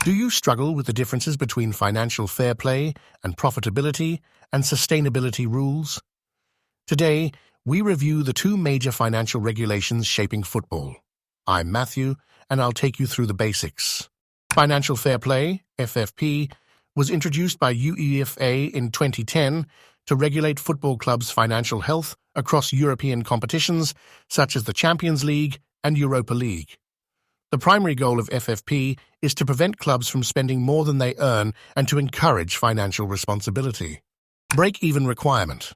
Do you struggle with the differences between financial fair play and profitability and sustainability rules? Today, we review the two major financial regulations shaping football. I'm Matthew, and I'll take you through the basics. Financial fair play, FFP, was introduced by UEFA in 2010 to regulate football clubs' financial health across European competitions such as the Champions League and Europa League. The primary goal of FFP is to prevent clubs from spending more than they earn and to encourage financial responsibility. Break-even requirement.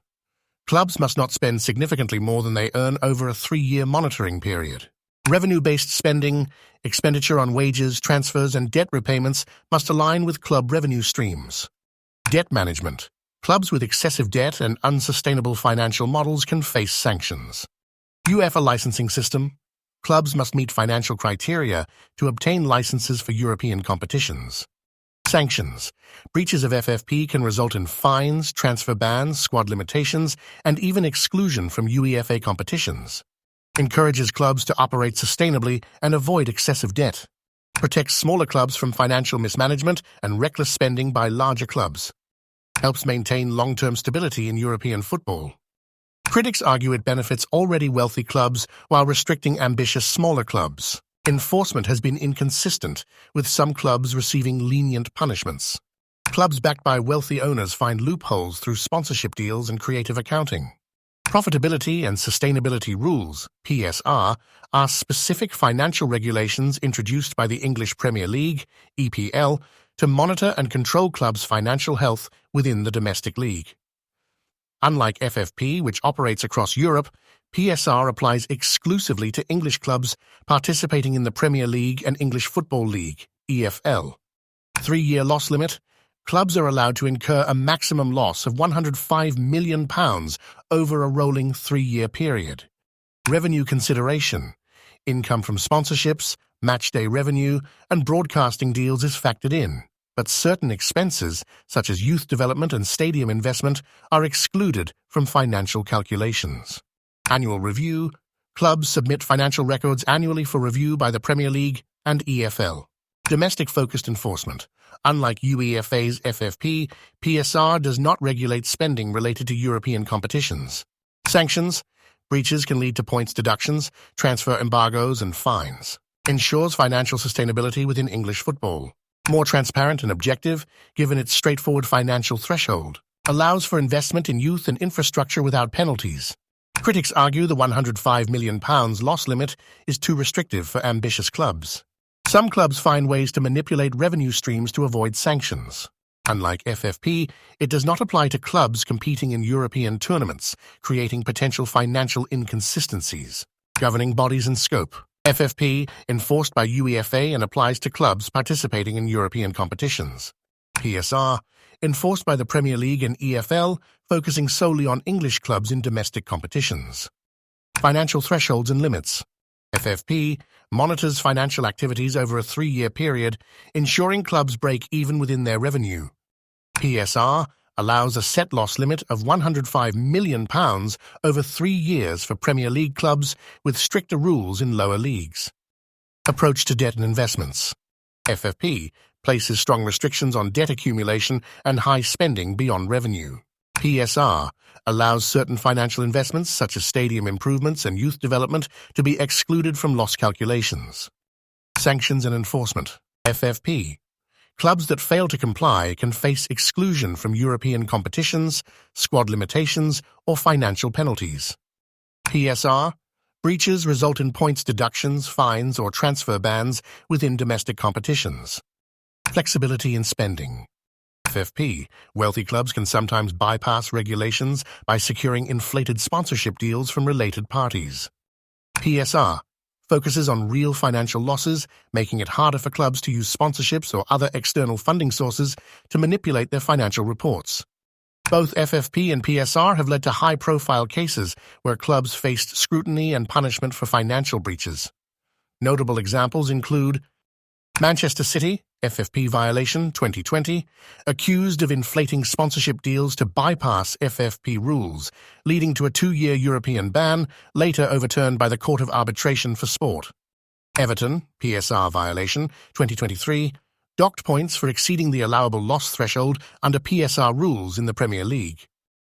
Clubs must not spend significantly more than they earn over a 3-year monitoring period. Revenue-based spending, expenditure on wages, transfers, and debt repayments must align with club revenue streams. Debt management. Clubs with excessive debt and unsustainable financial models can face sanctions. UEFA licensing system. Clubs must meet financial criteria to obtain licenses for European competitions. Sanctions. Breaches of FFP can result in fines, transfer bans, squad limitations, and even exclusion from UEFA competitions. Encourages clubs to operate sustainably and avoid excessive debt. Protects smaller clubs from financial mismanagement and reckless spending by larger clubs. Helps maintain long-term stability in European football. Critics argue it benefits already wealthy clubs while restricting ambitious smaller clubs. Enforcement has been inconsistent, with some clubs receiving lenient punishments. Clubs backed by wealthy owners find loopholes through sponsorship deals and creative accounting. Profitability and sustainability rules, PSR, are specific financial regulations introduced by the English Premier League, EPL, to monitor and control clubs' financial health within the domestic league. Unlike FFP, which operates across Europe, PSR applies exclusively to English clubs participating in the Premier League and English Football League, EFL. 3-year loss limit. Clubs are allowed to incur a maximum loss of £105 million over a rolling 3-year period. Revenue consideration. Income from sponsorships, matchday revenue, and broadcasting deals is factored in, but certain expenses, such as youth development and stadium investment, are excluded from financial calculations. Annual review. Clubs submit financial records annually for review by the Premier League and EFL. Domestic-focused enforcement. Unlike UEFA's FFP, PSR does not regulate spending related to European competitions. Sanctions. Breaches can lead to points deductions, transfer embargoes, and fines. Ensures financial sustainability within English football. More transparent and objective, given its straightforward financial threshold. Allows for investment in youth and infrastructure without penalties. Critics argue the £105 million loss limit is too restrictive for ambitious clubs. Some clubs find ways to manipulate revenue streams to avoid sanctions. Unlike FFP, it does not apply to clubs competing in European tournaments, creating potential financial inconsistencies. Governing bodies and scope. FFP, enforced by UEFA and applies to clubs participating in European competitions. PSR, enforced by the Premier League and EFL, focusing solely on English clubs in domestic competitions. Financial thresholds and limits. FFP monitors financial activities over a 3-year period, ensuring clubs break even within their revenue. PSR allows a set loss limit of £105 million over 3 years for Premier League clubs, with stricter rules in lower leagues. Approach to debt and investments. FFP places strong restrictions on debt accumulation and high spending beyond revenue. PSR allows certain financial investments, such as stadium improvements and youth development, to be excluded from loss calculations. Sanctions and enforcement. FFP. Clubs that fail to comply can face exclusion from European competitions, squad limitations, or financial penalties. PSR. Breaches result in points deductions, fines, or transfer bans within domestic competitions. Flexibility in spending. FFP. Wealthy clubs can sometimes bypass regulations by securing inflated sponsorship deals from related parties. PSR. Focuses on real financial losses, making it harder for clubs to use sponsorships or other external funding sources to manipulate their financial reports. Both FFP and PSR have led to high-profile cases where clubs faced scrutiny and punishment for financial breaches. Notable examples include Manchester City, FFP violation 2020, accused of inflating sponsorship deals to bypass FFP rules, leading to a 2-year European ban, later overturned by the Court of Arbitration for Sport. Everton, PSR violation 2023, docked points for exceeding the allowable loss threshold under PSR rules in the Premier League.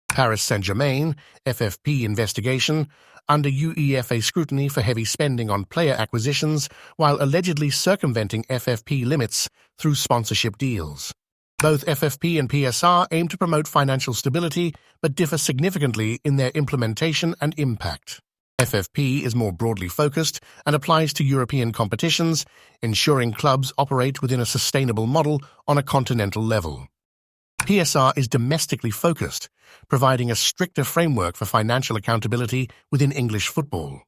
Paris Saint-Germain, FFP investigation, under UEFA scrutiny for heavy spending on player acquisitions while allegedly circumventing FFP limits through sponsorship deals. Both FFP and PSR aim to promote financial stability but differ significantly in their implementation and impact. FFP is more broadly focused and applies to European competitions, ensuring clubs operate within a sustainable model on a continental level. PSR is domestically focused, providing a stricter framework for financial accountability within English football.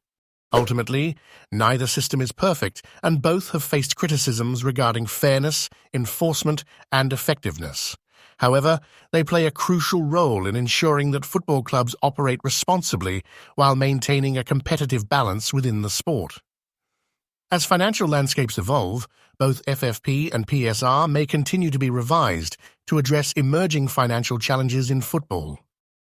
Ultimately, neither system is perfect, and both have faced criticisms regarding fairness, enforcement, and effectiveness. However, they play a crucial role in ensuring that football clubs operate responsibly while maintaining a competitive balance within the sport. As financial landscapes evolve, both FFP and PSR may continue to be revised to address emerging financial challenges in football.